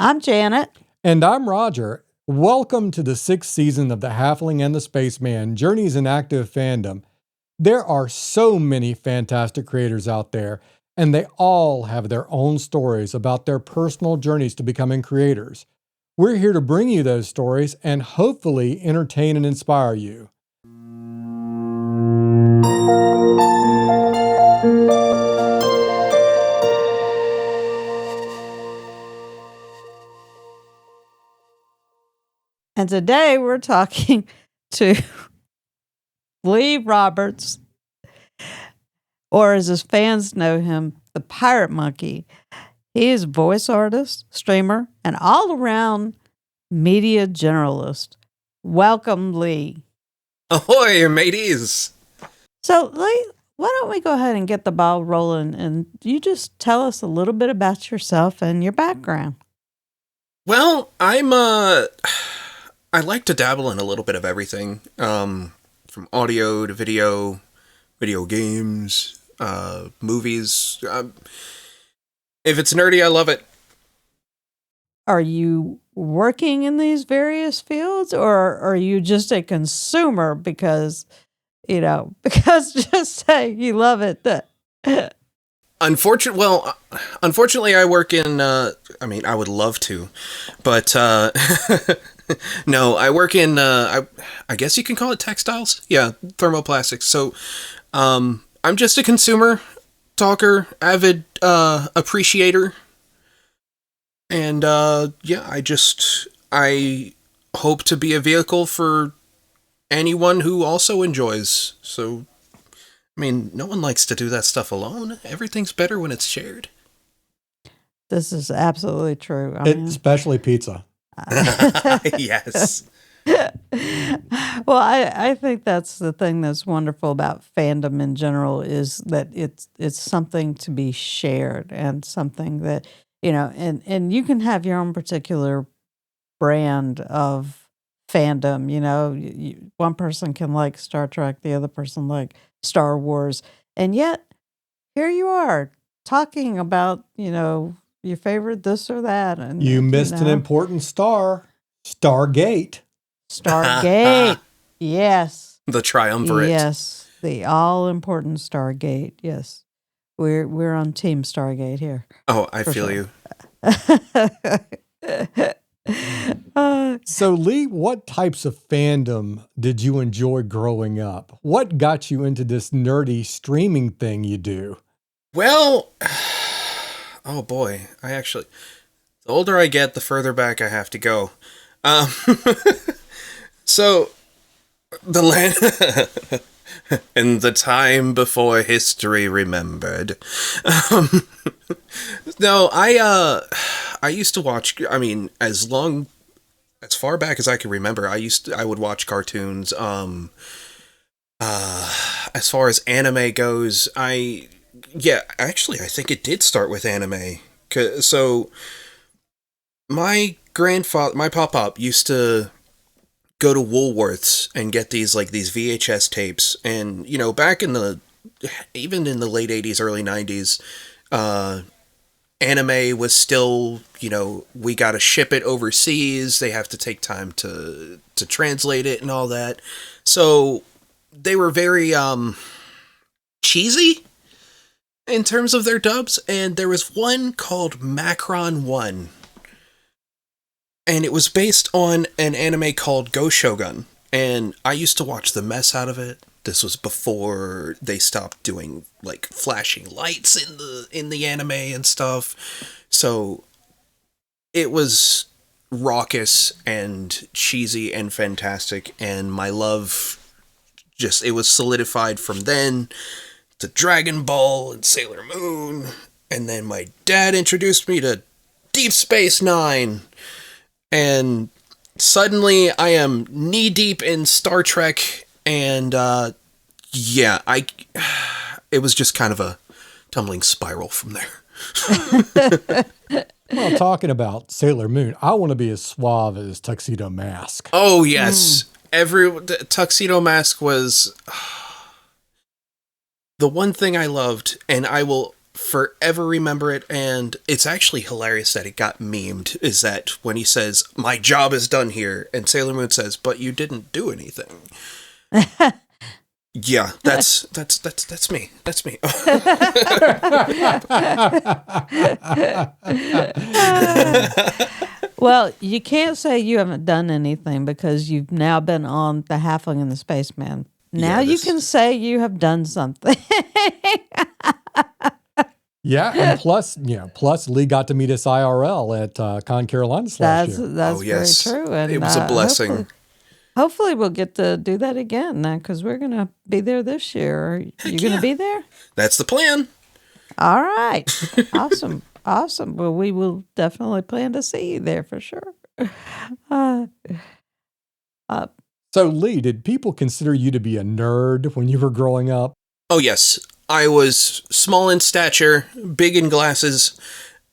I'm Janet. And I'm Roger. Welcome to the 6th season of The Halfling and the Spaceman, Journeys in Active Fandom. There are so many fantastic creators out there, and they all have their own stories about their personal journeys to becoming creators. We're here to bring you those stories and hopefully entertain and inspire you. And today we're talking to Lee Roberts, or as his fans know him, the PirateMonkie. He is a voice artist, streamer, and all-around media generalist. Welcome, Lee. Ahoy, mateys! So, Lee, why don't we go ahead and get the ball rolling, and you just tell us a little bit about yourself and your background. Well, I like to dabble in a little bit of everything, from audio to video games, movies. If it's nerdy, I love it. Are you working in these various fields, or are you just a consumer because just say you love it? Unfortunately, I work in, I would love to, but, no, I work in, I guess you can call it textiles. Yeah, thermoplastics. So, I'm just a consumer, talker, avid, appreciator. And, I hope to be a vehicle for anyone who also enjoys. So, no one likes to do that stuff alone. Everything's better when it's shared. This is absolutely true. Especially pizza. Yes. Well, I think that's the thing that's wonderful about fandom in general, is that it's something to be shared, and something that, and you can have your own particular brand of fandom. One person can like Star Trek, the other person like Star Wars, and yet here you are talking about, your favorite this or that. And You missed an important star. Stargate. Yes. The triumvirate. Yes, the all-important Stargate. Yes, we're on Team Stargate here. Oh, I feel you. So, Lee, what types of fandom did you enjoy growing up? What got you into this nerdy streaming thing you do? Well, oh boy, the older I get, the further back I have to go. So, the land... in the time before history remembered. No, I used to watch, as far back as I can remember, I would watch cartoons. As far as anime goes, I think it did start with anime. So, my pop-up used to go to Woolworths and get these VHS tapes, and back even in the late 80s, early 90s, anime was still, we gotta ship it overseas, they have to take time to translate it and all that, so they were very cheesy in terms of their dubs, and there was one called Macron 1. And it was based on an anime called Go Shogun. And I used to watch the mess out of it. This was before they stopped doing, flashing lights in the anime and stuff. So, it was raucous and cheesy and fantastic. And my love it was solidified from then to Dragon Ball and Sailor Moon. And then my dad introduced me to Deep Space Nine. And suddenly I am knee-deep in Star Trek, and it was just kind of a tumbling spiral from there. Well, talking about Sailor Moon, I want to be as suave as Tuxedo Mask. Oh, yes. Tuxedo Mask was the one thing I loved, and I will forever remember it, and it's actually hilarious that it got memed, is that when he says, "My job is done here," and Sailor Moon says, "But you didn't do anything." Yeah, that's me. That's me. Well, you can't say you haven't done anything because you've now been on the Halfling and the Spaceman. Now you can say you have done something. Yeah, and plus Lee got to meet us IRL at Con Carolinas last year. That's very true. And it was a blessing. Hopefully we'll get to do that again because we're going to be there this year. Are you going to be there? That's the plan. All right. Awesome. Awesome. Well, we will definitely plan to see you there for sure. So, Lee, did people consider you to be a nerd when you were growing up? Oh, yes. I was small in stature, big in glasses,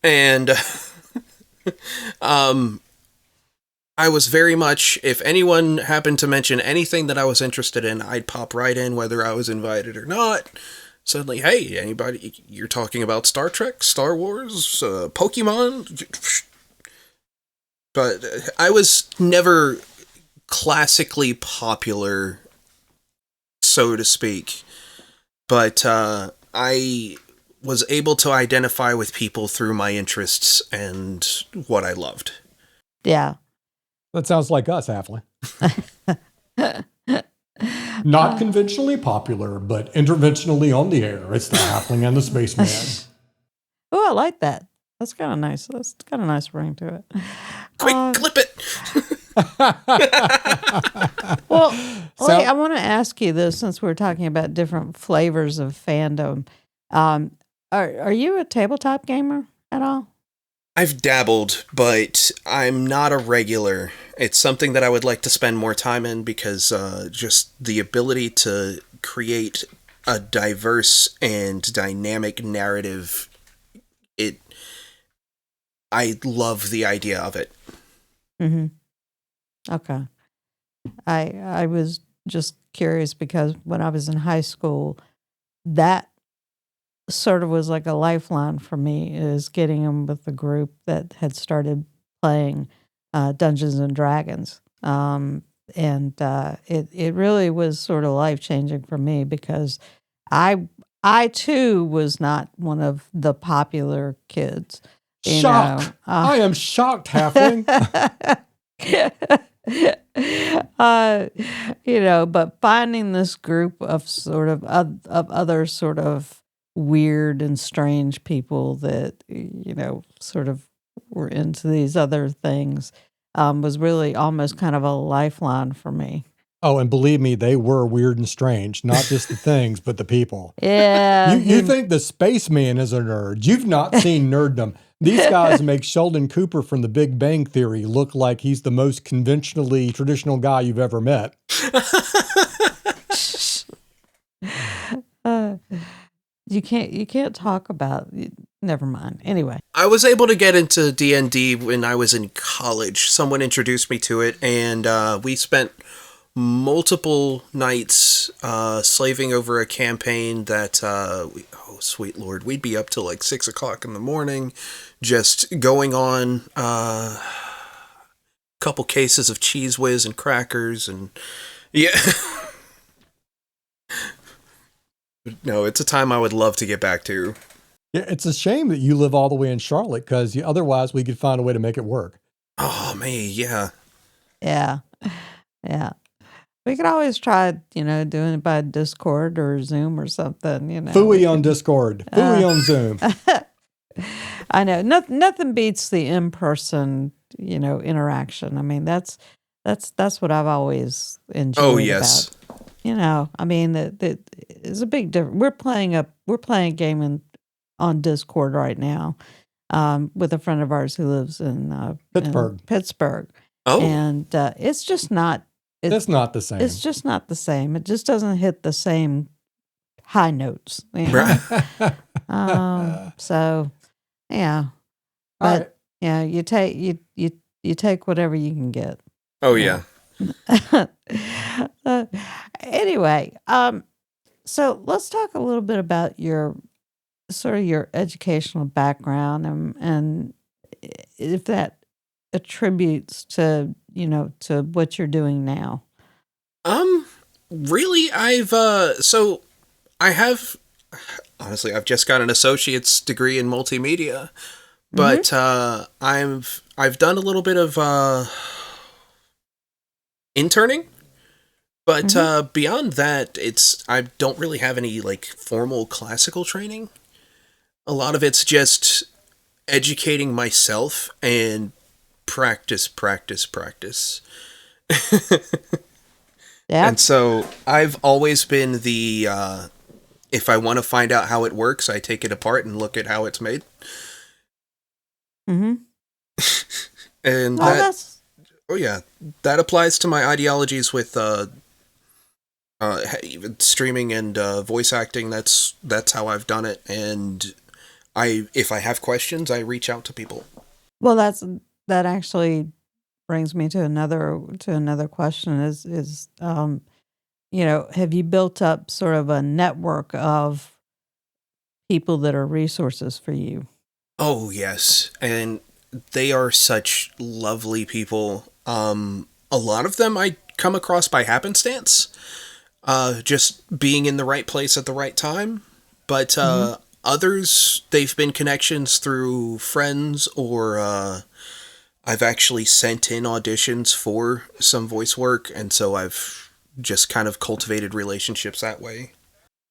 and I was very much, if anyone happened to mention anything that I was interested in, I'd pop right in, whether I was invited or not. Suddenly, hey, anybody, you're talking about Star Trek, Star Wars, Pokemon? But I was never classically popular, so to speak. But I was able to identify with people through my interests and what I loved. Yeah. That sounds like us, Halfling. Not conventionally popular, but interventionally on the air. It's the Halfling and the Spaceman. Oh, I like that. That's kind of nice. That's got a nice ring to it. Quick, clip it. Well, Lee, I want to ask you this since we're talking about different flavors of fandom. Are you a tabletop gamer at all? I've dabbled, but I'm not a regular. It's something that I would like to spend more time in because just the ability to create a diverse and dynamic narrative, I love the idea of it. Mm-hmm. Okay. I was just curious because when I was in high school, that sort of was like a lifeline for me, is getting them with the group that had started playing Dungeons and Dragons. It really was sort of life-changing for me because I too was not one of the popular kids. Shocked. I am shocked, Halfling. But finding this group of sort of other sort of weird and strange people that sort of were into these other things was really almost kind of a lifeline for me. Oh, and believe me, they were weird and strange. Not just the things, but the people. Yeah. You think the spaceman is a nerd. You've not seen nerddom. These guys make Sheldon Cooper from The Big Bang Theory look like he's the most conventionally traditional guy you've ever met. You can't talk about. Never mind. Anyway, I was able to get into D&D when I was in college. Someone introduced me to it, and we spent multiple nights slaving over a campaign that oh sweet lord, we'd be up till like 6 o'clock in the morning just going on a couple cases of Cheese Whiz and crackers, and yeah. No, it's a time I would love to get back to. Yeah, it's a shame that you live all the way in Charlotte because otherwise we could find a way to make it work. Oh me, yeah. Yeah. We could always try, doing it by Discord or Zoom or something, Fooey on Discord. Fooey on Zoom. I know. Nothing beats the in-person, interaction. I mean, that's what I've always enjoyed. Oh, yes. About. I mean, that is a big difference. We're playing a game on Discord right now with a friend of ours who lives in Pittsburgh. Oh. And it's just not. It's not the same. It's just not the same. It just doesn't hit the same high notes. So, yeah. But yeah, you take whatever you can get. Oh yeah. Anyway, so let's talk a little bit about your sort of your educational background and if that attributes to, to what you're doing now. Really, so I have, honestly, I've just got an associate's degree in multimedia, but, I've done a little bit of, interning, but, beyond that, I don't really have any, like, formal classical training. A lot of it's just educating myself and practice, practice, practice. Yeah. And so I've always been if I want to find out how it works, I take it apart and look at how it's made. Mm-hmm. And that applies to my ideologies with even streaming and voice acting. That's how I've done it. And if I have questions, I reach out to people. Well, that actually brings me to another question is have you built up sort of a network of people that are resources for you? Oh, yes. And they are such lovely people. A lot of them I come across by happenstance, just being in the right place at the right time. But others, they've been connections through friends, or I've actually sent in auditions for some voice work, and so I've just kind of cultivated relationships that way.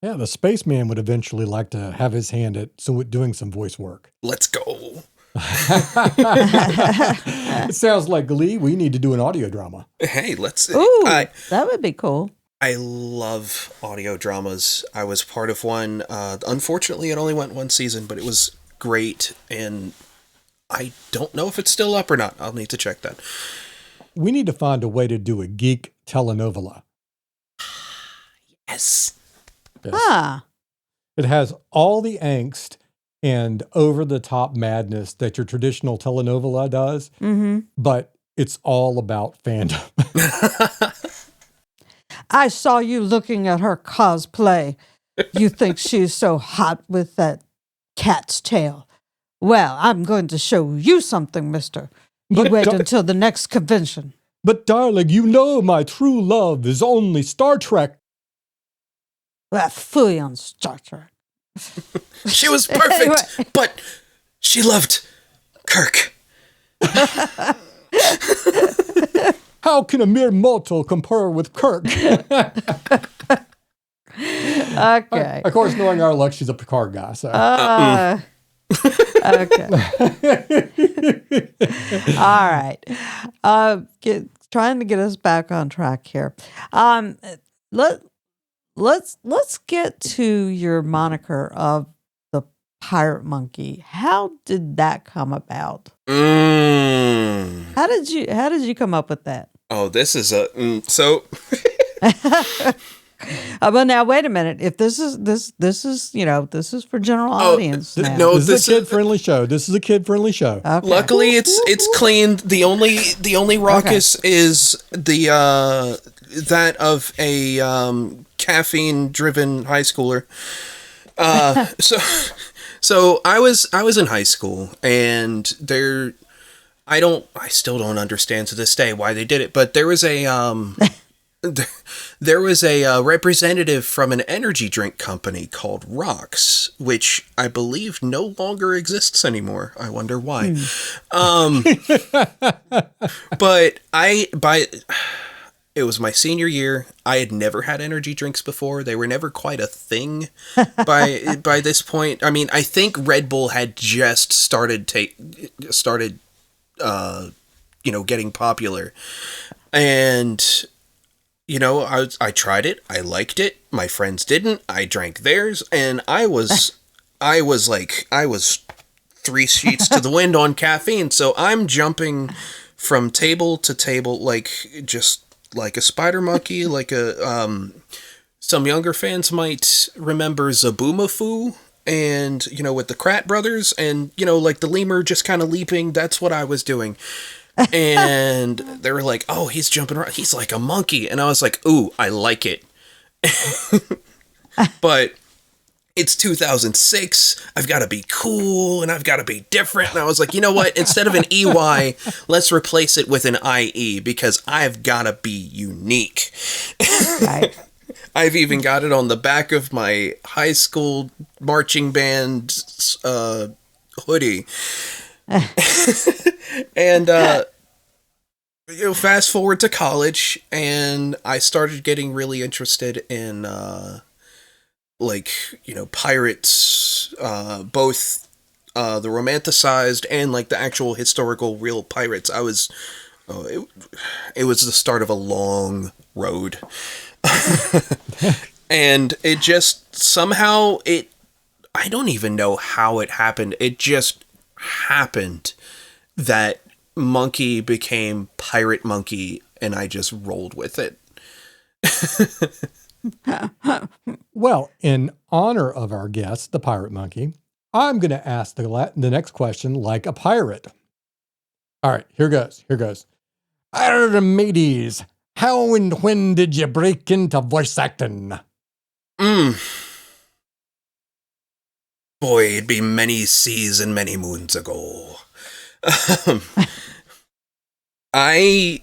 Yeah, the spaceman would eventually like to have his hand at doing some voice work. Let's go. It sounds like Glee. We need to do an audio drama. Hey, let's. Ooh, that would be cool. I love audio dramas. I was part of one. Unfortunately, it only went one season, but it was great, and I don't know if it's still up or not. I'll need to check that. We need to find a way to do a geek telenovela. Yes. Ah. It has all the angst and over-the-top madness that your traditional telenovela does, but it's all about fandom. I saw you looking at her cosplay. You think she's so hot with that cat's tail. Well, I'm going to show you something, mister. You wait until the next convention. But darling, you know my true love is only Star Trek. Well, fully on Star Trek. She was perfect, anyway. But she loved Kirk. How can a mere mortal compare with Kirk? Okay. Of course, knowing our luck, she's a Picard guy. So. Okay. All right. Trying to get us back on track here. Let's get to your moniker of the PirateMonkie. How did that come about? How did you come up with that? Oh, this is so. Well, now wait a minute. If this is for general audience. No, this is a kid-friendly show. This is a kid-friendly show. Okay. Luckily, it's clean. The only raucous is the that of a caffeine-driven high schooler. So I was in high school, and I still don't understand to this day why they did it, but there was a representative from an energy drink company called Rox, which I believe no longer exists anymore. I wonder why. But it was my senior year. I had never had energy drinks before. They were never quite a thing by this point. I mean, I think Red Bull had just started getting popular. And I tried it. I liked it. My friends didn't. I drank theirs, and I was 3 sheets to the wind on caffeine. So I'm jumping from table to table, just like a spider monkey, like some younger fans might remember Zaboomafoo, and with the Krat brothers, and like the lemur just kind of leaping. That's what I was doing. And they were like, oh, he's jumping around. He's like a monkey. And I was like, ooh, I like it. But it's 2006. I've got to be cool and I've got to be different. And I was like, you know what? Instead of an EY, let's replace it with an IE because I've got to be unique. Right. I've even got it on the back of my high school marching band hoodie. And fast forward to college, and I started getting really interested in pirates, both the romanticized and like the actual historical real pirates. It was the start of a long road. And it just somehow I don't even know how it happened. It just happened that Monkey became PirateMonkie, and I just rolled with it. Well, in honor of our guest, the Pirate Monkey, I'm going to ask the next question like a pirate. All right, here goes. Arr, mateys, how and when did you break into voice acting? Boy, it'd be many seas and many moons ago. I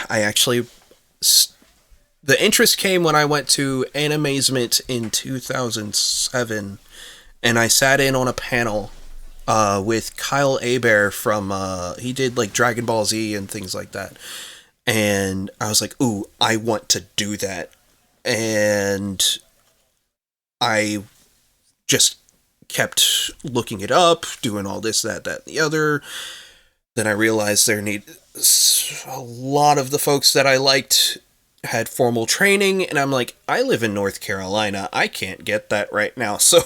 actually, the interest came when I went to Animazement in 2007, and I sat in on a panel with Kyle Hebert from, he did like Dragon Ball Z and things like that. And I was like, ooh, I want to do that. And I just kept looking it up, doing all this, that, and the other. Then I realized a lot of the folks that I liked had formal training, and I'm like, I live in North Carolina. I can't get that right now. So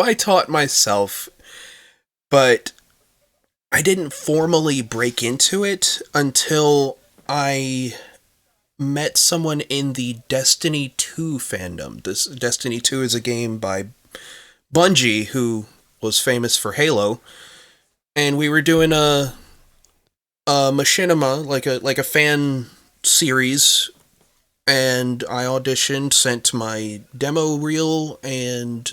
I taught myself, but I didn't formally break into it until I met someone in the Destiny 2 fandom. This Destiny 2 is a game by Bungie, who was famous for Halo, and we were doing a machinima, like a fan series, and I auditioned, sent my demo reel, and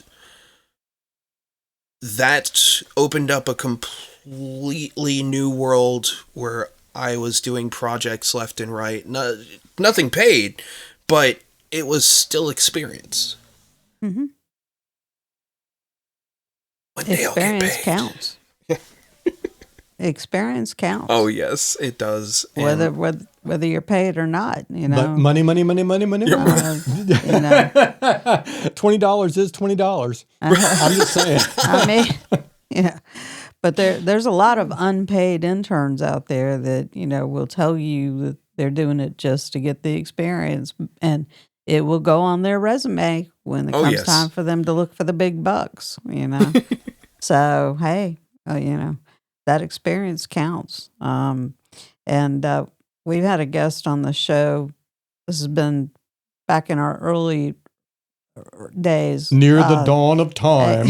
that opened up a completely new world where I was doing projects left and right. Nothing paid, but it was still experience. Mm-hmm. One day I'll get Experience paid. counts. Experience counts. Oh yes, it does. Whether you're paid or not, you know. But money. You know, $20 is $20. I'm just saying. I mean, yeah. But there's a lot of unpaid interns out there that, you know, will tell you that they're doing it just to get the experience, and it will go on their resume when it comes time for them to look for the big bucks, you know. So, hey, you know, that experience counts. And we've had a guest on the show. This has been back in our early days. Near the dawn of time.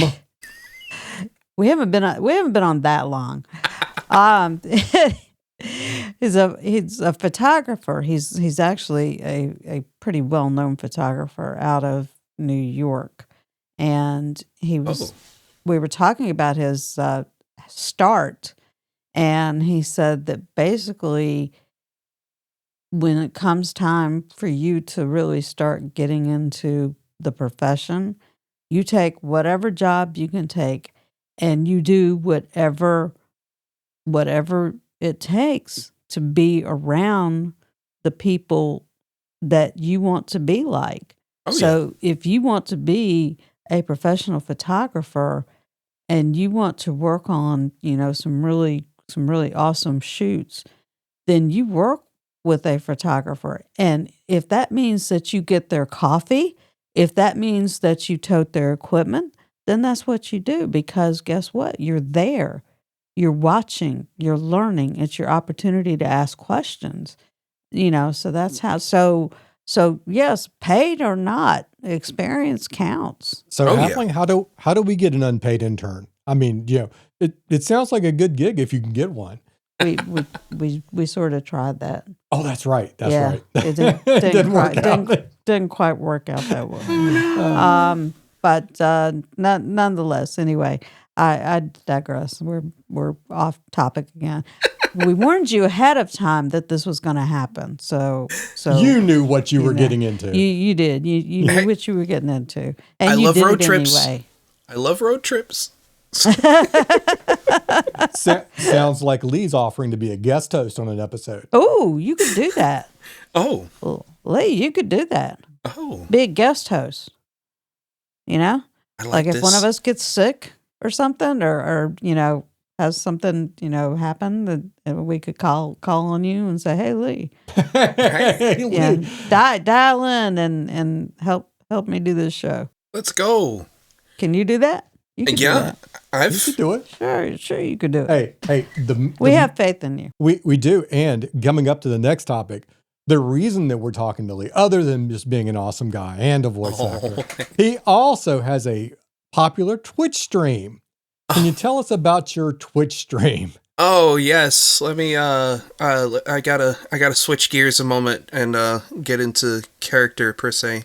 We haven't been on that long. He's a photographer. He's actually a pretty well known photographer out of New York, and we were talking about his start, and he said that basically when it comes time for you to really start getting into the profession, you take whatever job you can take, and you do whatever it takes to be around the people that you want to be like. If you want to be a professional photographer and you want to work on, you know, some really awesome shoots, then you work with a photographer. And if that means that you get their coffee, if that means that you tote their equipment, then that's what you do, because guess what? You're there. You're watching, you're learning. It's your opportunity to ask questions. You know, so that's how so yes, paid or not, experience counts. So Halfling, how do we get an unpaid intern? I mean, you know, it sounds like a good gig if you can get one. we sort of tried that. Oh, that's right. That's Yeah, right. it Didn't work out. didn't quite work out that way. Oh, But nonetheless, anyway, I digress. We're off topic again. We warned you ahead of time that this was going to happen, so you knew what you were know, getting into. You did. You knew what you were getting into, and I you love did road it trips. anyway. I love road trips. Sounds like Lee's offering to be a guest host on an episode. Oh, you could do that. Oh, Lee, you could do that. oh, Be a guest host. You know, I like if this. one of us gets sick or something, or has something happen, that we could call on you and say, "Hey, Lee, Hey, yeah, Lee. dial in and help me do this show." Let's go. Can you do that? You could do Yeah, that. You could do it. Sure, you could do it. Hey, We have faith in you. we do. And coming up to the next topic, the reason that we're talking to Lee, other than just being an awesome guy and a voice actor, he also has a popular Twitch stream. Can you tell us about your Twitch stream? Oh yes, let me. I gotta switch gears a moment and get into character per se.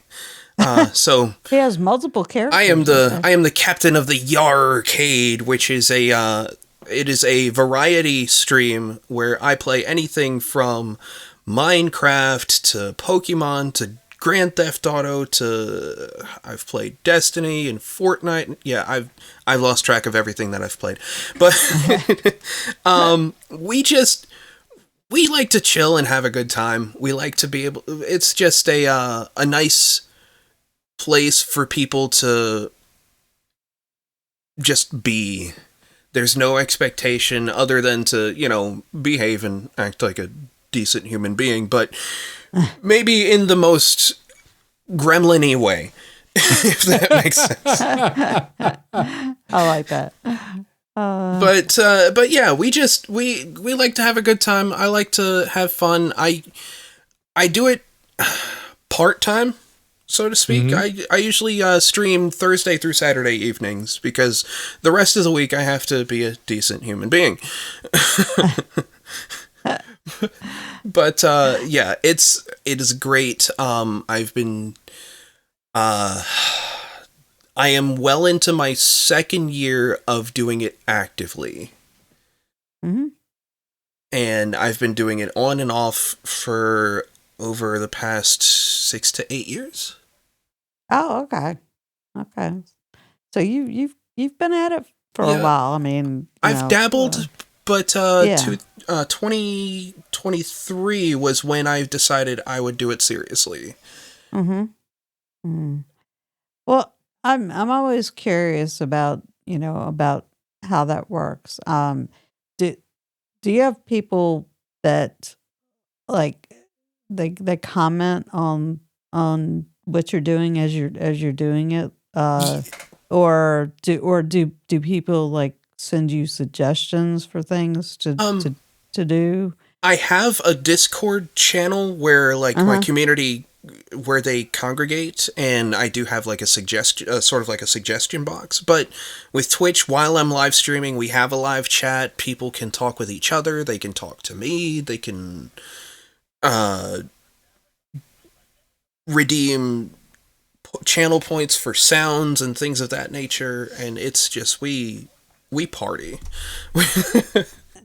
So He has multiple characters. I am the captain of the Yarcade, which is it is a variety stream where I play anything from Minecraft to Pokemon to Grand Theft Auto to I've played Destiny and Fortnite. Yeah, I've lost track of everything that I've played. But we like to chill and have a good time. We like to be able, it's just a nice place for people to just be. There's no expectation other than to, behave and act like a decent human being, but maybe in the most gremlin-y way, if that makes sense. I like that. But yeah, we like to have a good time. I like to have fun. I do it part-time, so to speak. Mm-hmm. I usually stream Thursday through Saturday evenings because the rest of the week I have to be a decent human being. But yeah, it is great. I've been I am well into my second year of doing it actively. Mm-hmm. And I've been doing it on and off for over the past 6 to 8 years. Oh, okay. So you've been at it for a while. I mean, I've dabbled, but 2023 was when I decided I would do it seriously. Mm-hmm. Mm. Well, I'm always curious about about how that works. Do you have people that like they comment on what you're doing as you're doing it, or do people like send you suggestions for things to do? I have a Discord channel where my community, where they congregate, and I do have like a suggestion, sort of like a suggestion box. But with Twitch, while I'm live streaming, we have a live chat. People can talk with each other. They can talk to me. They can redeem channel points for sounds and things of that nature. And it's just we party.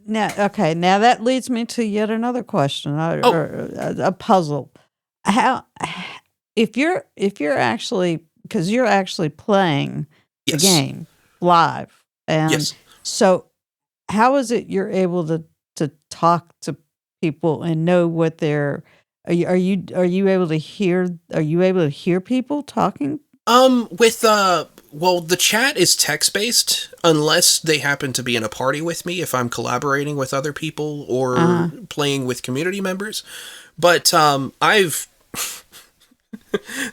Now that leads me to yet another question, or a puzzle. How, if you're actually, because you're actually playing the game live, and so how is it you're able to talk to people and know what they're? Are you able to hear? Are you able to hear people talking? Well, the chat is text-based unless they happen to be in a party with me, if I'm collaborating with other people or playing with community members. But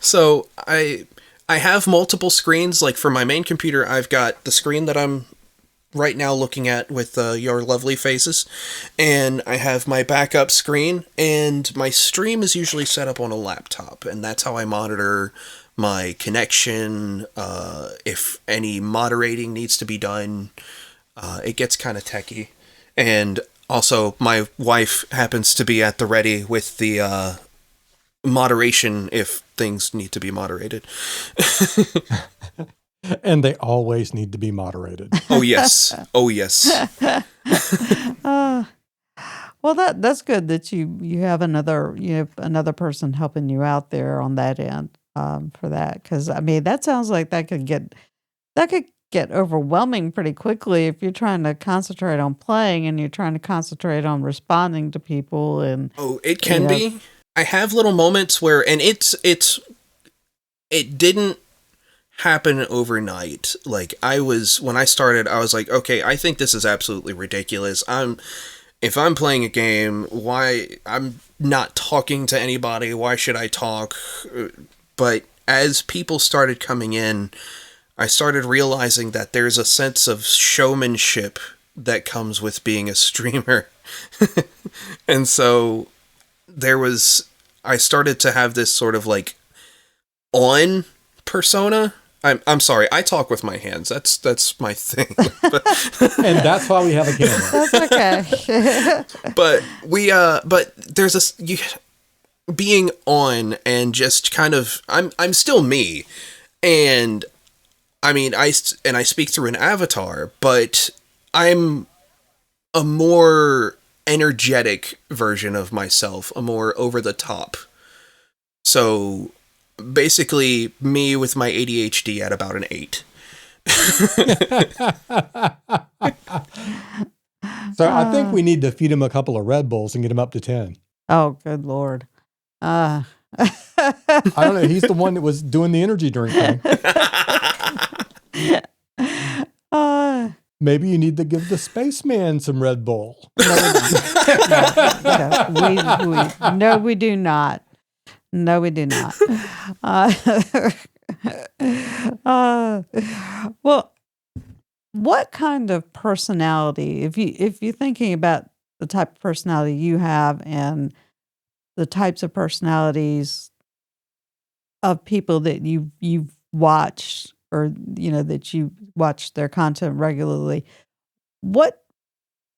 so I have multiple screens. Like for my main computer, I've got the screen that I'm right now looking at with your lovely faces, and I have my backup screen, and my stream is usually set up on a laptop, and that's how I monitor my connection. If any moderating needs to be done, it gets kind of techie. And Also, my wife happens to be at the ready with the moderation if things need to be moderated. And they always need to be moderated. Oh, yes. Oh, yes. Well, that's good that you have another person helping you out there on that end for that, because I mean that sounds like that could get overwhelming pretty quickly if you're trying to concentrate on playing and you're trying to concentrate on responding to people and Oh, it can be. I have little moments where, and it didn't happen overnight. Like when I started, I was like, okay, I think this is absolutely ridiculous. If I'm playing a game, why I'm not talking to anybody? Why should I talk? But as people started coming in, I started realizing that there's a sense of showmanship that comes with being a streamer. And so I started to have this sort of like on persona. I'm sorry, I talk with my hands. That's my thing. And that's why we have a camera. that's okay. but there's being on and just kind of I'm still me, and I mean I speak through an avatar, but I'm a more energetic version of myself, a more over the top. So basically me with my ADHD at about an 8. So I think we need to feed him a couple of Red Bulls and get him up to 10. Oh, good Lord. I don't know. He's the one that was doing the energy drink thing. Maybe you need to give the spaceman some Red Bull. No, we do not. No, we do not. Well, what kind of personality, if you're thinking about the type of personality you have and the types of personalities of people that you've watched or that you watch their content regularly, what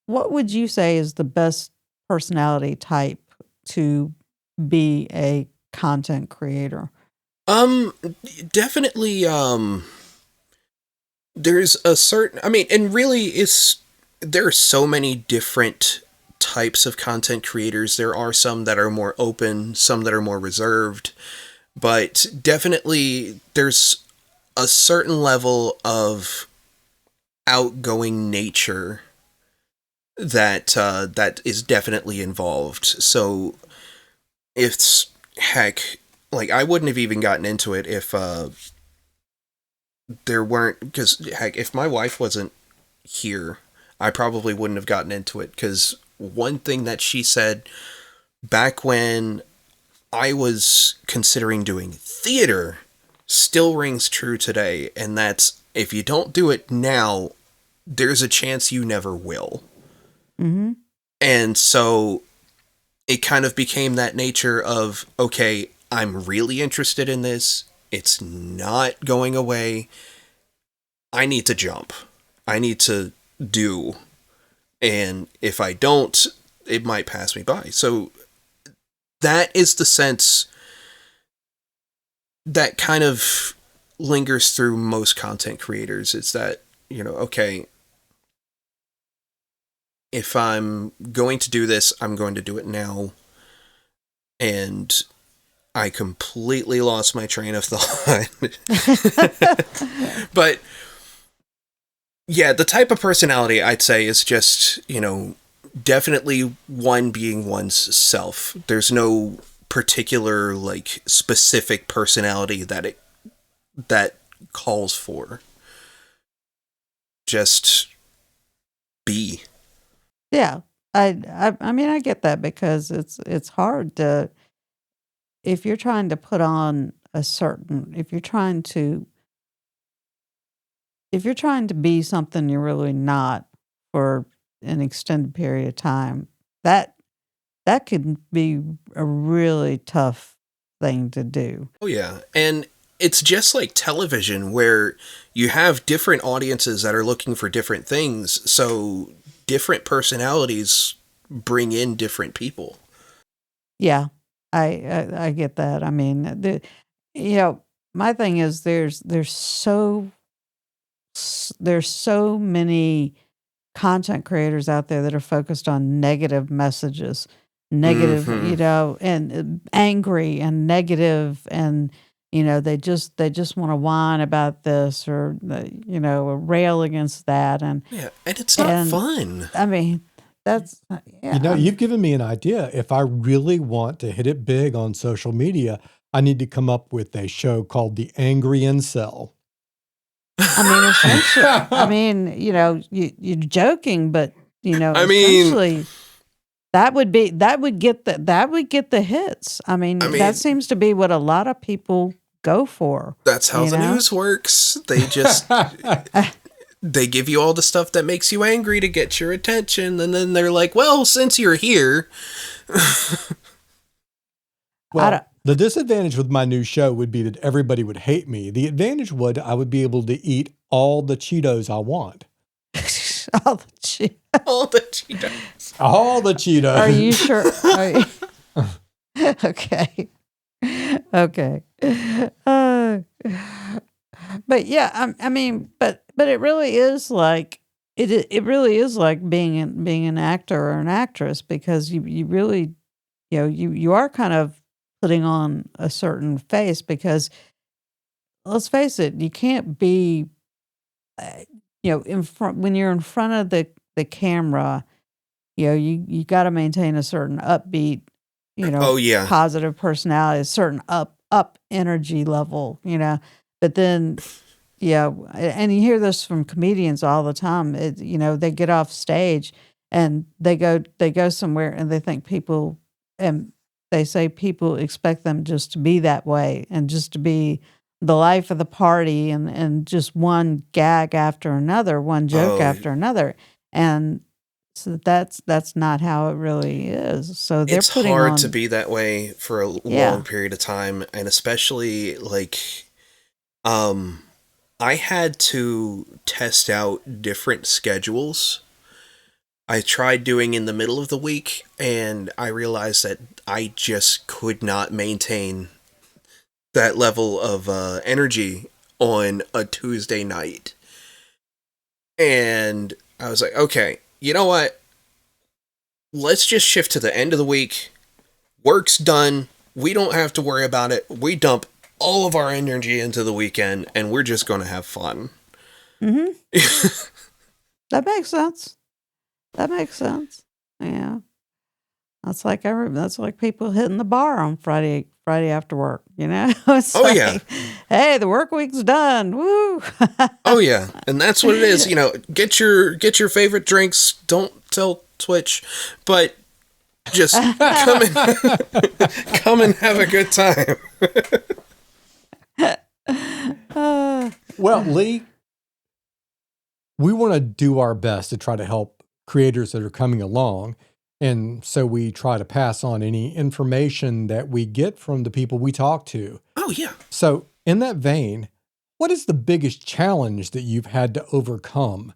would you say is the best personality type to be a content creator? Definitely, there's a certain, I mean, and really there are so many different types of content creators. There are some that are more open, some that are more reserved, but definitely there's a certain level of outgoing nature that is definitely involved. So heck, like I wouldn't have even gotten into it if there weren't, because heck, if my wife wasn't here, I probably wouldn't have gotten into it, because one thing that she said back when I was considering doing theater still rings true today, and that's, if you don't do it now, there's a chance you never will. Mm-hmm. And so it kind of became that nature of, okay, I'm really interested in this. It's not going away. I need to jump. I need to do. And if I don't, it might pass me by. So that is the sense that kind of lingers through most content creators. It's that, okay, if I'm going to do this, I'm going to do it now. And I completely lost my train of thought. But yeah, the type of personality I'd say is just, definitely one being one's self. There's no particular like specific personality that calls for. Just be. Yeah. I mean I get that, because it's hard to, if you're trying to put on if you're trying to be something you're really not for an extended period of time, that could be a really tough thing to do. Oh yeah, and it's just like television, where you have different audiences that are looking for different things, so different personalities bring in different people. Yeah, I get that. I mean, you know, my thing is there's so many content creators out there that are focused on negative messages, negative, Mm-hmm. and angry and negative, and they just want to whine about this or or rail against that, Yeah, and it's not and fun. I mean that's yeah. You've given me an idea. If I really want to hit it big on social media, I need to come up with a show called The Angry Incel. I mean, essentially, I mean, you're joking, but I mean, essentially, that would get the hits. I I mean, that mean, seems to be what a lot of people go for. that's how You the know, news works. They give you all the stuff that makes you angry to get your attention, and then they're like, "Well, since you're here." I don't. Well, the disadvantage with my new show would be that everybody would hate me. The advantage would I would be able to eat all the Cheetos I want. All the shit. All the Cheetos. All the Cheetos. Are you sure? Okay. Okay. Uh, but yeah, I mean, but it really is like it really is like being an actor or an actress, because you really you are kind of putting on a certain face, because let's face it, you can't be uh, in front when you're in front of the camera. You got to maintain a certain upbeat, Oh yeah. positive personality, a certain up energy level, but then yeah, and you hear this from comedians all the time. They get off stage and they go somewhere and they think people, and they say people expect them just to be that way and just to be the life of the party, and just one gag after another, one joke Oh, after another. And so that's not how it really is. So they're it's putting hard to on, be that way for a long yeah. period of time, and especially like um I had to test out different schedules. I tried doing in the middle of the week, and I realized that I just could not maintain that level of energy on a Tuesday night. And I was like, okay, you know what? Let's just shift to the end of the week. Work's done. We don't have to worry about it. We dump all of our energy into the weekend, and we're just going to have fun. Mm-hmm. That makes sense. That makes sense. Yeah. That's like people hitting the bar on Friday after work, It's Oh, yeah. like, hey, the work week's done. Woo. Oh yeah, and that's what it is. Get your favorite drinks. Don't tell Twitch, but just come and have a good time. Well, Lee, we want to do our best to try to help creators that are coming along. And so we try to pass on any information that we get from the people we talk to. Oh yeah. So, in that vein, what is the biggest challenge that you've had to overcome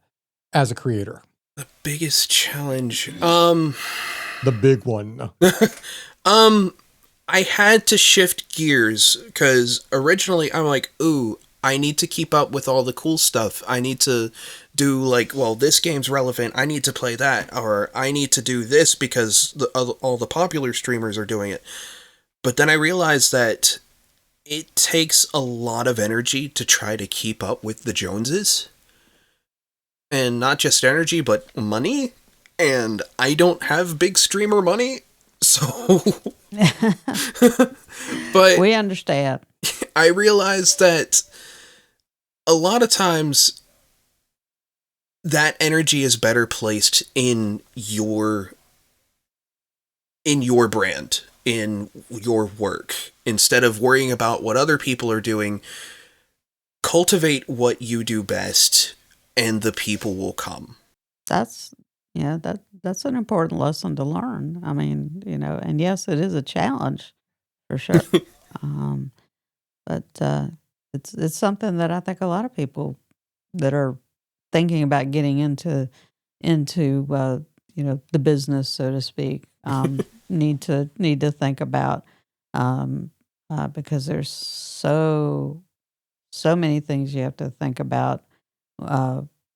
as a creator? The biggest challenge. The big one. I had to shift gears because originally I'm like, ooh, I need to keep up with all the cool stuff. I need to do this game's relevant. I need to play that, or I need to do this because all the popular streamers are doing it. But then I realized that it takes a lot of energy to try to keep up with the Joneses. And not just energy, but money. And I don't have big streamer money, so... But We understand. I realized that a lot of times that energy is better placed in your brand, in your work, instead of worrying about what other people are doing. Cultivate what you do best, and the people will come. That's that's an important lesson to learn. I mean, and yes, it is a challenge for sure. um, but it's something that I think a lot of people that are thinking about getting into the business, so to speak, need to think about, because there's so many things you have to think about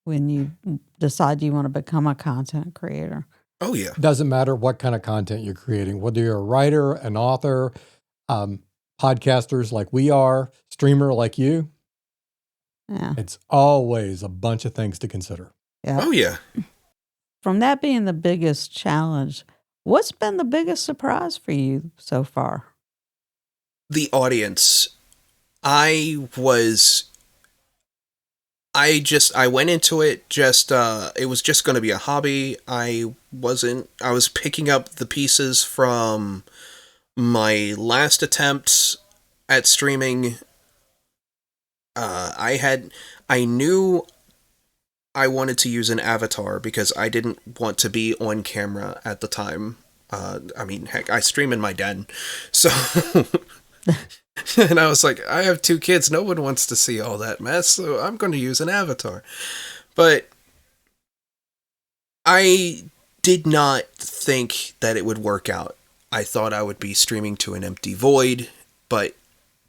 when you decide you want to become a content creator. Oh, yeah. Doesn't matter what kind of content you're creating, whether you're a writer, an author, podcasters like we are, streamer like you. Yeah. It's always a bunch of things to consider. Yeah. Oh, yeah. From that being the biggest challenge, what's been the biggest surprise for you so far? The audience. I went into it it was just going to be a hobby. I was picking up the pieces from my last attempts at streaming. I knew I wanted to use an avatar because I didn't want to be on camera at the time. Heck, I stream in my den. So, and I was like, I have 2 kids. No one wants to see all that mess, so I'm going to use an avatar. But I did not think that it would work out. I thought I would be streaming to an empty void, but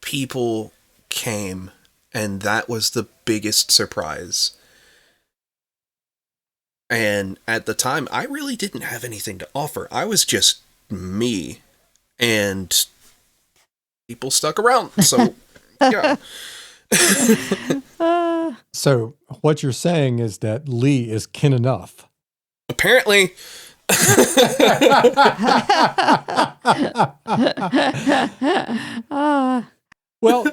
people came, and that was the biggest surprise. And at the time, I really didn't have anything to offer. I was just me, and people stuck around. So, yeah. So what you're saying is that Lee is kin enough. Apparently. Well,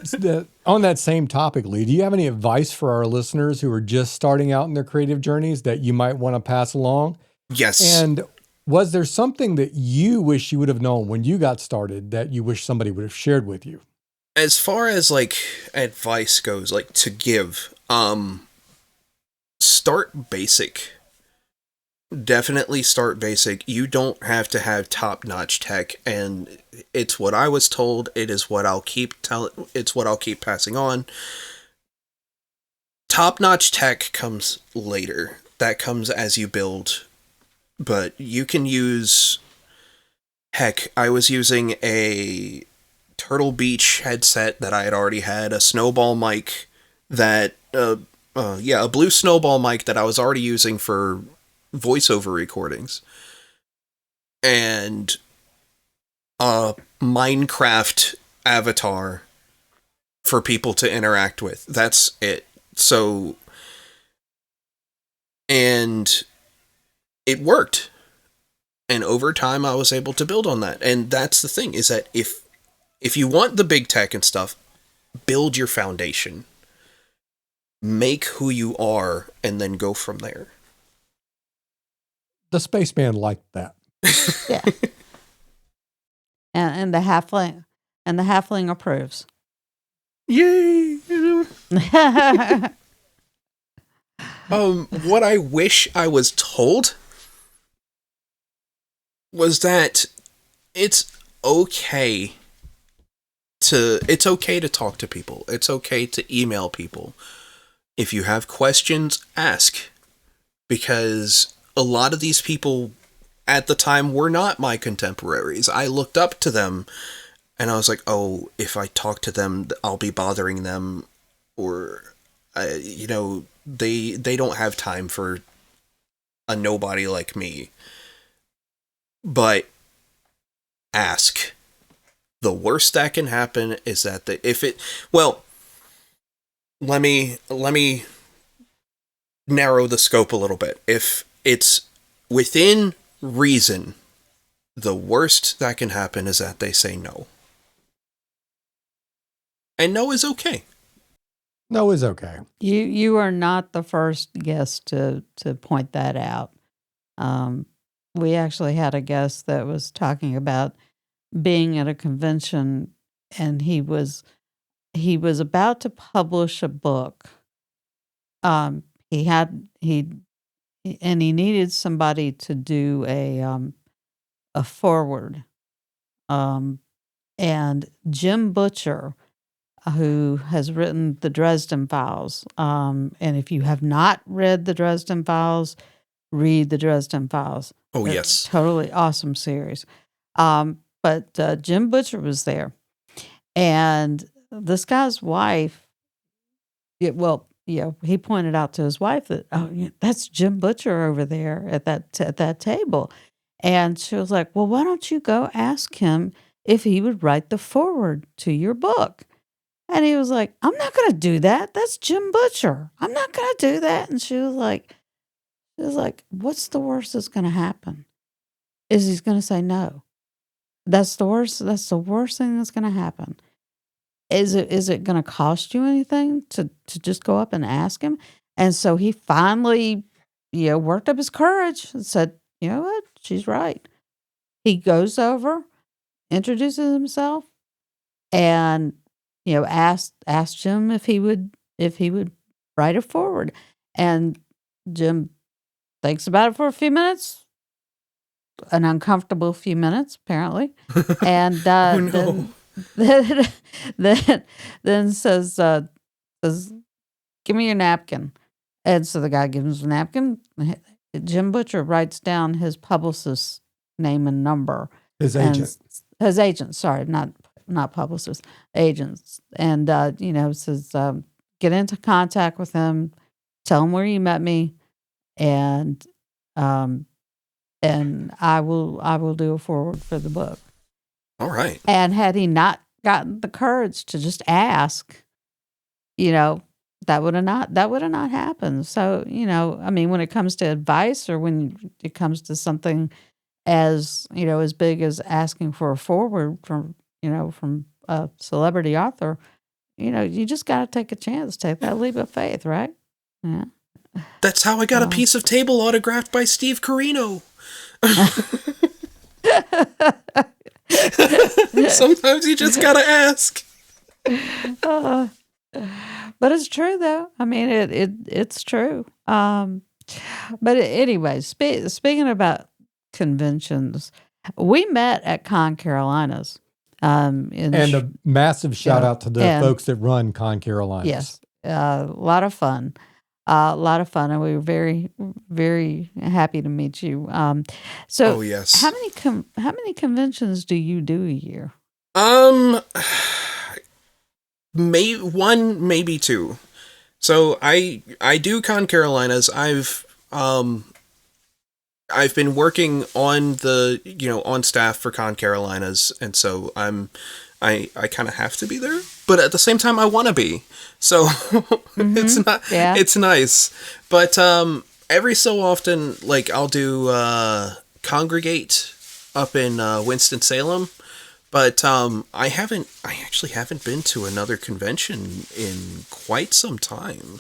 on that same topic, Lee, do you have any advice for our listeners who are just starting out in their creative journeys that you might want to pass along? Yes. And was there something that you wish you would have known when you got started that you wish somebody would have shared with you? As far as advice goes, to give, start basic. Definitely start basic. You don't have to have top-notch tech, and it's what I was told. It is what I'll keep it's what I'll keep passing on. Top-notch tech comes later. That comes as you build. But you can use... Heck, I was using a Turtle Beach headset that I had already had, a snowball mic that... a blue snowball mic that I was already using for voiceover recordings, and a Minecraft avatar for people to interact with. That's it. So, and it worked. And over time, I was able to build on that. And that's the thing, is that if you want the big tech and stuff, build your foundation. Make who you are, and then go from there. The spaceman liked that. Yeah. and the halfling approves. Yay! What I wish I was told was that it's okay to talk to people. It's okay to email people. If you have questions, ask. Because a lot of these people at the time were not my contemporaries. I looked up to them, and I was like, oh, if I talk to them, I'll be bothering them, or, they don't have time for a nobody like me. But ask. The worst that can happen is that let me narrow the scope a little bit. If it's within reason, the worst that can happen is that they say no. And no is okay. No is okay. You are not the first guest to point that out. We actually had a guest that was talking about being at a convention, and he was about to publish a book. He needed somebody to do a forward. And Jim Butcher, who has written the Dresden Files, and if you have not read the Dresden Files, read the Dresden Files. Oh, A yes. totally awesome series. But Jim Butcher was there, and this guy's wife. He pointed out to his wife that, oh, yeah, that's Jim Butcher over there at that table, and she was like, "Well, why don't you go ask him if he would write the foreword to your book?" And he was like, "I'm not going to do that. That's Jim Butcher. I'm not going to do that." And she was like, "What's the worst that's going to happen? Is he's going to say no? That's the worst. That's the worst thing that's going to happen. Is it going to cost you anything to just go up and ask him?" And so he finally, worked up his courage and said, "You know what? She's right." He goes over, introduces himself, and asked Jim if he would write it forward. And Jim thinks about it for a few minutes, an uncomfortable few minutes apparently, and Oh, no. then then then says, "Give me your napkin." And so the guy gives him a napkin. Jim Butcher writes down his publicist's name and number. His And agent. his agent, sorry, not publicist, agents. And says, "Get into contact with him, tell him where you met me, and um and I will do a forward for the book." All right. And had he not gotten the courage to just ask, you know, that would have not happened. So, I mean, when it comes to advice, or when it comes to something as big as asking for a forward from a celebrity author, you just got to take a chance, take that leap of faith, right? Yeah. That's how I got a Uh, piece of table autographed by Steve Carino. Sometimes you just gotta ask. uh, but it's true though. I mean, it's true. But anyway, speaking about conventions, we met at Con Carolinas. And a massive shout out to the and folks that run Con Carolinas. yes, a lot of fun. A lot of fun, and we were very, very happy to meet you. So, Oh, yes. how many conventions do you do a year? Maybe two. So I do Con Carolinas. I've been working on on staff for Con Carolinas, and so I kind of have to be there, but at the same time I want to be. So it's nice. But every so often, like, I'll do Congregate up in Winston-Salem. But I actually haven't been to another convention in quite some time.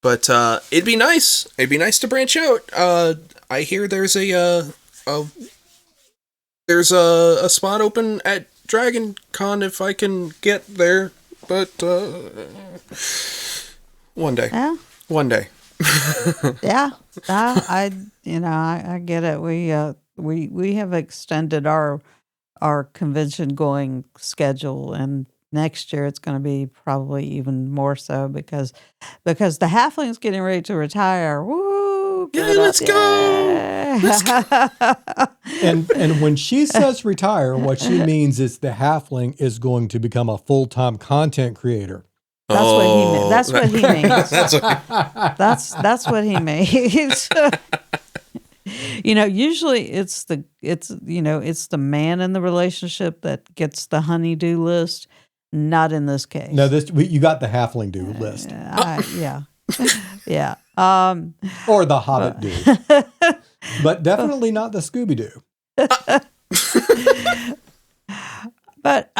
But it'd be nice. It'd be nice to branch out. I hear there's a spot open at Dragon Con if I can get there. But one day. Yeah. One day. Yeah. I get it. We have extended our convention going schedule, and next year it's going to be probably even more so because the halfling's getting ready to retire. Woo! Give it up. Let's go! Let's go! And when she says retire, what she means is the halfling is going to become a full-time content creator. That's what he means. That's what he means. That's what he means. Usually it's the man in the relationship that gets the honey-do list. Not in this case. No, you got the halfling do list. Yeah. Yeah. Or the hobbit do. But definitely not the Scooby-Doo. But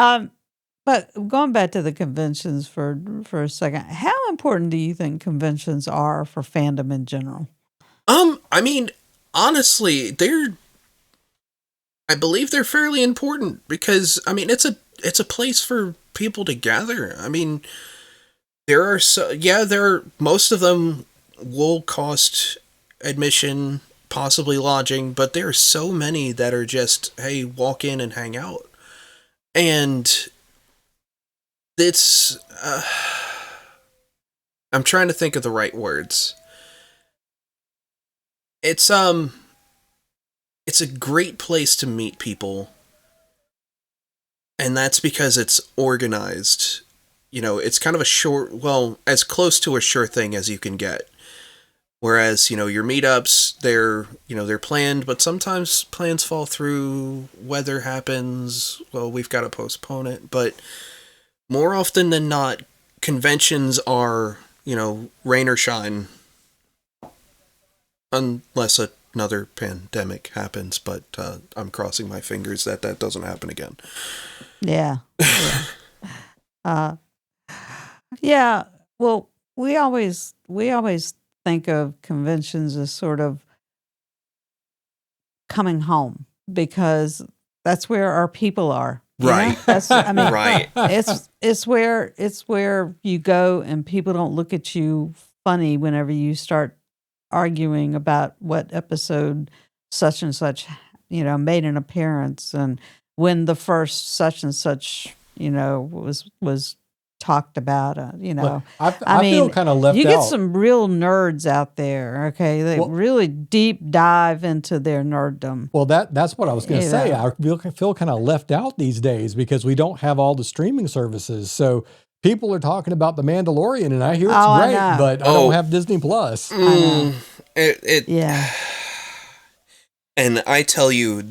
going back to the conventions for a second, how important do you think conventions are for fandom in general? I mean, honestly, I believe they're fairly important because, I mean, it's a place for people to gather. I mean, most of them will cost admission, possibly lodging, but there are so many that are just, hey, walk in and hang out. And it's, I'm trying to think of the right words. It's, it's a great place to meet people. And that's because it's organized. It's kind of as close to a sure thing as you can get. Whereas, your meetups, they're planned, but sometimes plans fall through, weather happens, well, we've got to postpone it. But more often than not, conventions are, rain or shine. Unless another pandemic happens, but I'm crossing my fingers that doesn't happen again. Yeah. Yeah. Well, we always think of conventions as sort of coming home because that's where our people are. Right. That's Right. It's where you go and people don't look at you funny whenever you start arguing about what episode such and such made an appearance and when the first such and such was talked about. Look, I feel kind of left out. You get some real nerds out there. Okay, they really deep dive into their nerddom. Well, that's what I was going to say. I feel kind of left out these days because we don't have all the streaming services. So people are talking about The Mandalorian, and I hear it's great, but I don't have Disney Plus. Yeah. And I tell you,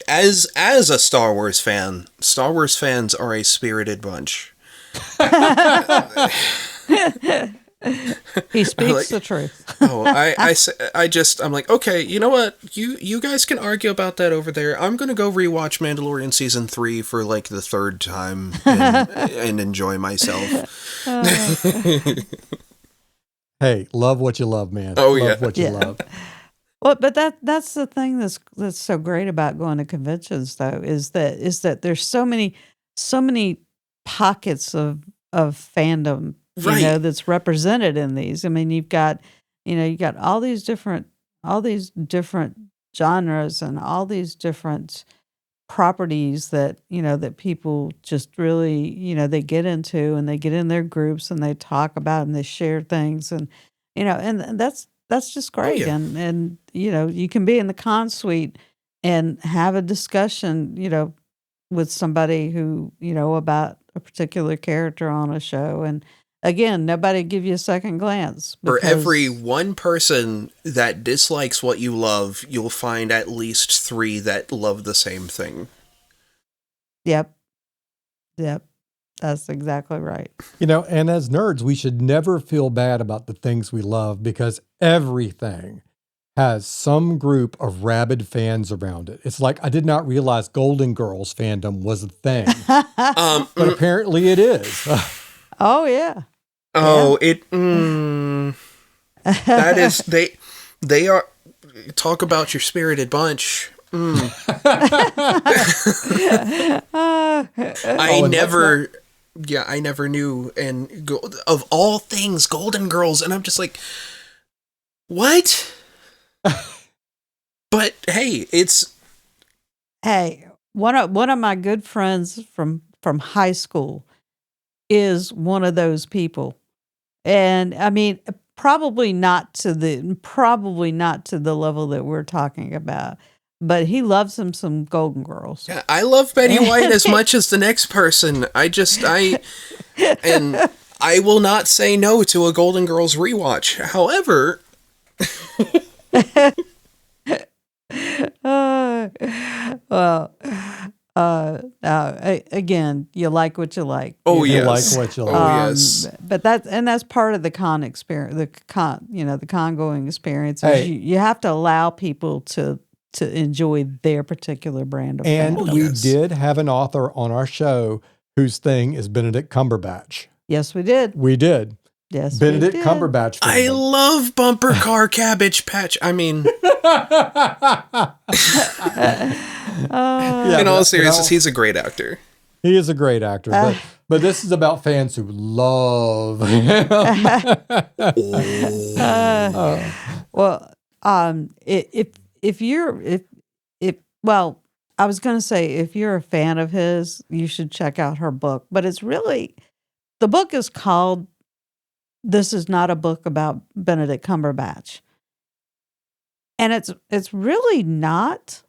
as a Star Wars fan, Star Wars fans are a spirited bunch. He speaks the truth. I'm like, okay, you know what? You guys can argue about that over there. I'm gonna go rewatch Mandalorian season 3 for like the third time and enjoy myself. Hey, love what you love, man. Love what you love. Well, but that's the thing that's so great about going to conventions, though, is that there's so many pockets of fandom, that's represented in these. I mean, you've got all these different genres and all these different properties that that people just really they get into and they get in their groups and they talk about and they share things and and that's just great. And you can be in the con suite and have a discussion with somebody who about a particular character on a show, and again, nobody give you a second glance. For every one person that dislikes what you love, you'll find at least 3 that love the same thing. Yep. That's exactly right. And as nerds, we should never feel bad about the things we love because everything has some group of rabid fans around it. It's like I did not realize Golden Girls fandom was a thing, but apparently it is. Oh yeah. Oh, that is they are talk about your spirited bunch. I never knew, and of all things, Golden Girls, and I'm just like, what? But hey, one of my good friends from high school is one of those people, and I mean, probably not to the level that we're talking about. But he loves him some Golden Girls. Yeah, I love Betty White as much as the next person. And I will not say no to a Golden Girls rewatch. However, again, you like what you like. Oh, you yes. like what you like. Yes. But that's part of the con experience. The con going experience. Hey. You have to allow people to enjoy their particular brand of fandom. And we did have an author on our show whose thing is Benedict Cumberbatch. Yes, we did. We did. Yes, Benedict we did. Cumberbatch. I love Bumper Car Cabbage Patch. I mean, in all seriousness, he's a great actor. He is a great actor, but this is about fans who love him. I was going to say, if you're a fan of his, you should check out her book. But the book is called "This Is Not a Book About Benedict Cumberbatch," and it's really not.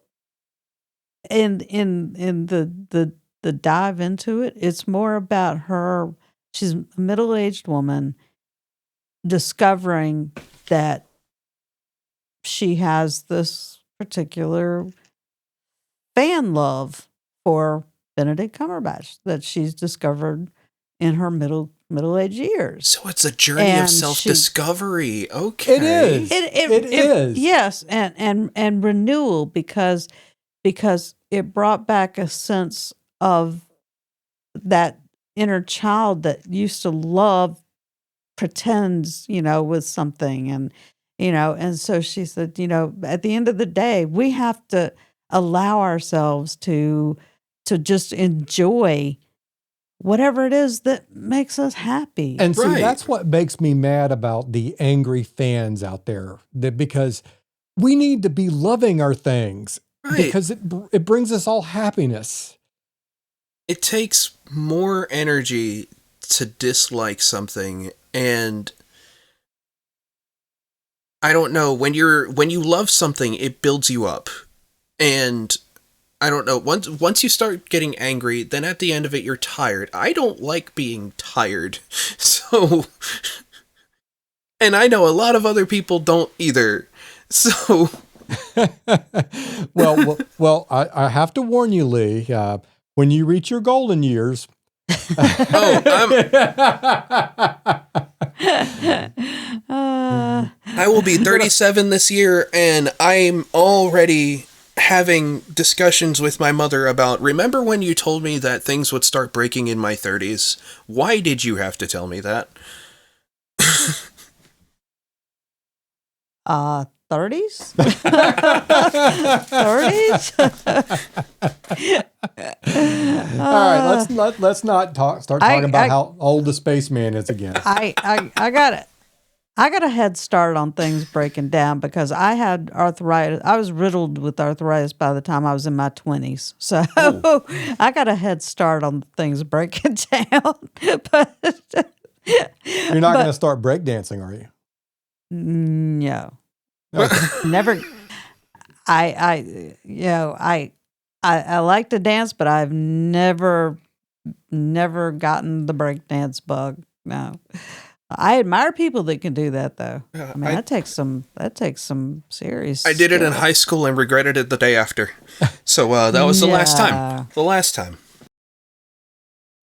in the dive into it, it's more about her. She's a middle-aged woman discovering that she has this particular fan love for Benedict Cumberbatch that she's discovered in her middle-aged years. So it's a journey of self-discovery. Okay. It is. It is. Yes, and renewal because it brought back a sense of that inner child that used to love pretends, with something, and so she said, at the end of the day, we have to allow ourselves to just enjoy whatever it is that makes us happy. And see, that's what makes me mad about the angry fans out there, because we need to be loving our things because it brings us all happiness. It takes more energy to dislike something, and I don't know, when you love something, it builds you up. And I don't know, once you start getting angry, then at the end of it you're tired. I don't like being tired. So, and I know a lot of other people don't either. So well, I have to warn you, Lee, when you reach your golden years. I will be 37 this year, and I'm already having discussions with my mother about, remember when you told me that things would start breaking in my 30s? Why did you have to tell me that? 30s? 30s? All right, let's not start talking about how old the spaceman is again. I got a head start on things breaking down because I had arthritis. I was riddled with arthritis by the time I was in my 20s. So I got a head start on things breaking down. But you're not going to start breakdancing, are you? No. Okay. Never. I like to dance, but I've never gotten the breakdance bug. No. I admire people that can do that, though. I mean, that takes some serious. I did it in high school and regretted it the day after. So that was the last time. The last time.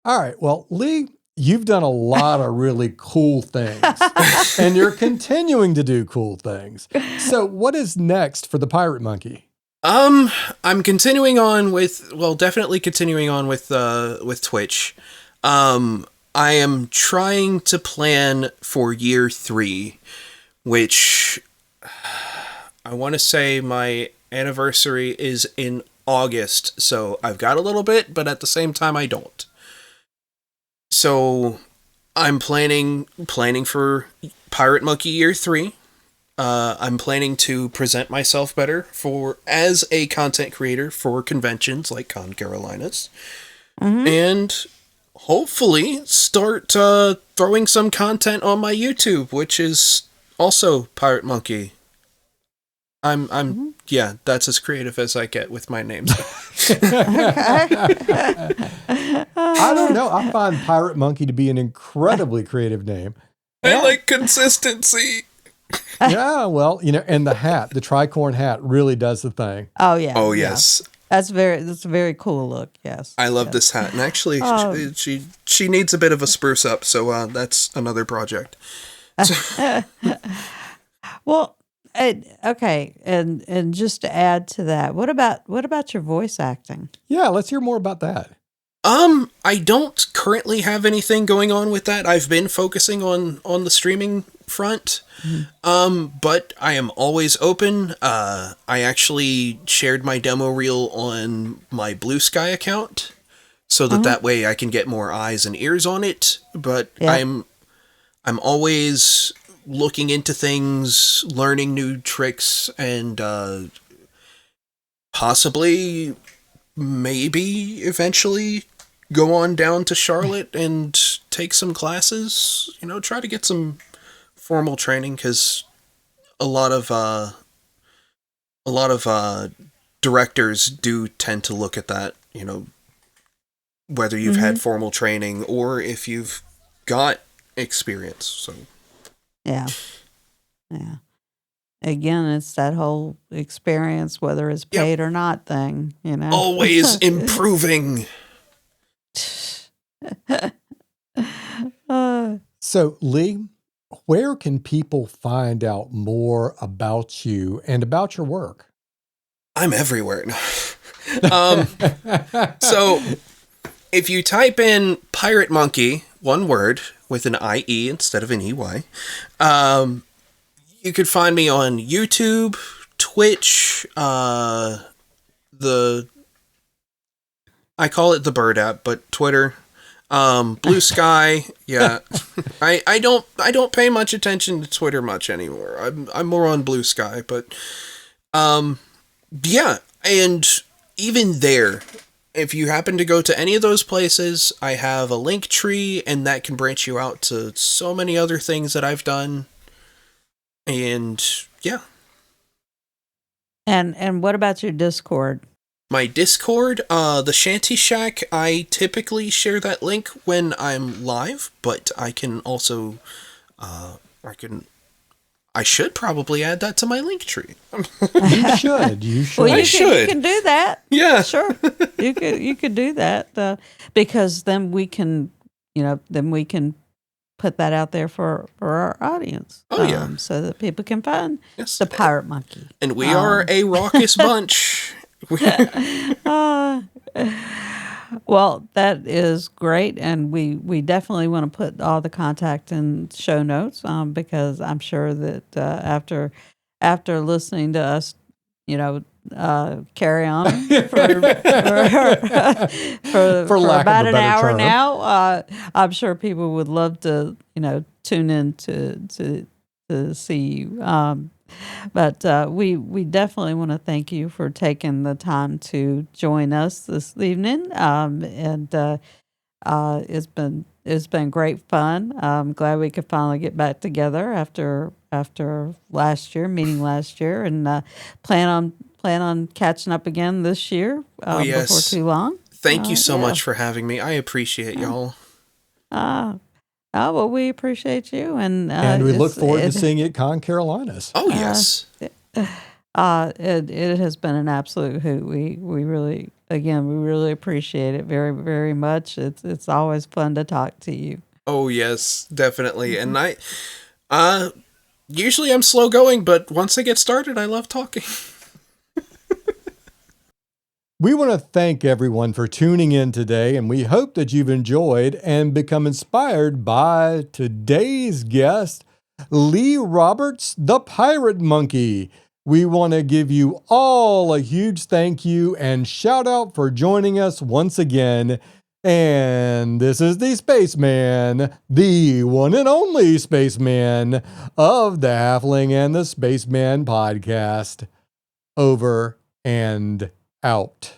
All right. Well, Lee, you've done a lot of really cool things, and you're continuing to do cool things. So, what is next for the Pirate Monkey? I'm continuing on with, definitely continuing on with Twitch. I am trying to plan for year 3, which I want to say my anniversary is in August, so I've got a little bit, but at the same time I don't. So I'm planning for PirateMonkie year 3. I'm planning to present myself better as a content creator for conventions like Con Carolinas. Mm-hmm. And hopefully start throwing some content on my YouTube, which is also PirateMonkie. I'm yeah, that's as creative as I get with my names. I don't know. I find PirateMonkie to be an incredibly creative name. I like consistency. Yeah, well, and the hat, the tricorn hat really does the thing. Oh yeah. Oh yes. Yeah. That's a very cool look. Yes. I love this hat, and actually, she needs a bit of a spruce up, so that's another project. Well, okay, and just to add to that, what about your voice acting? Yeah, let's hear more about that. I don't currently have anything going on with that. I've been focusing on the streaming front. Mm-hmm. But I am always open. I actually shared my demo reel on my Blue Sky account so that way I can get more eyes and ears on it. But I'm always looking into things, learning new tricks, and possibly maybe eventually go on down to Charlotte and take some classes, try to get some formal training, because a lot of directors do tend to look at that, whether you've had formal training or if you've got experience. So Yeah. Again, it's that whole experience, whether it's paid or not thing, always improving. So, Lee, where can people find out more about you and about your work? I'm everywhere. So if you type in PirateMonkie, one word, with an IE instead of an EY, you could find me on YouTube, Twitch, I call it the Bird app, but Twitter, Blue Sky. Yeah. I don't pay much attention to Twitter much anymore. I'm more on Blue Sky, but yeah, and even there, if you happen to go to any of those places, I have a link tree, and that can branch you out to so many other things that I've done. And yeah. And what about your Discord? My Discord, the Shanty Shack, I typically share that link when I'm live, but I can also, I should probably add that to my link tree. You should. Well, should. You can do that. Yeah. Sure. You could do that because then we can, put that out there for our audience. Oh, yeah. So that people can find Yes. the PirateMonkie. And we are a raucous bunch. Well, that is great, and we definitely want to put all the contact in show notes because I'm sure that after listening to us, carry on for lack about of a an better hour term. now. I'm sure people would love to tune in to see you. But we definitely want to thank you for taking the time to join us this evening. And it's been great fun. I'm glad we could finally get back together after meeting last year, and plan on catching up again this year yes. before too long. Thank you so much for having me. I appreciate y'all. Oh, well, we appreciate you. And we look forward to seeing you at Con Carolinas. Oh, yes. It has been an absolute hoot. We really appreciate it very, very much. It's always fun to talk to you. Oh, yes, definitely. And usually I'm slow going, but once I get started, I love talking. We want to thank everyone for tuning in today, and we hope that you've enjoyed and become inspired by today's guest, Lee Roberts, the PirateMonkie. We want to give you all a huge thank you and shout out for joining us once again. And this is the Spaceman, the one and only Spaceman of the Halfling and the Spaceman podcast. Over and out.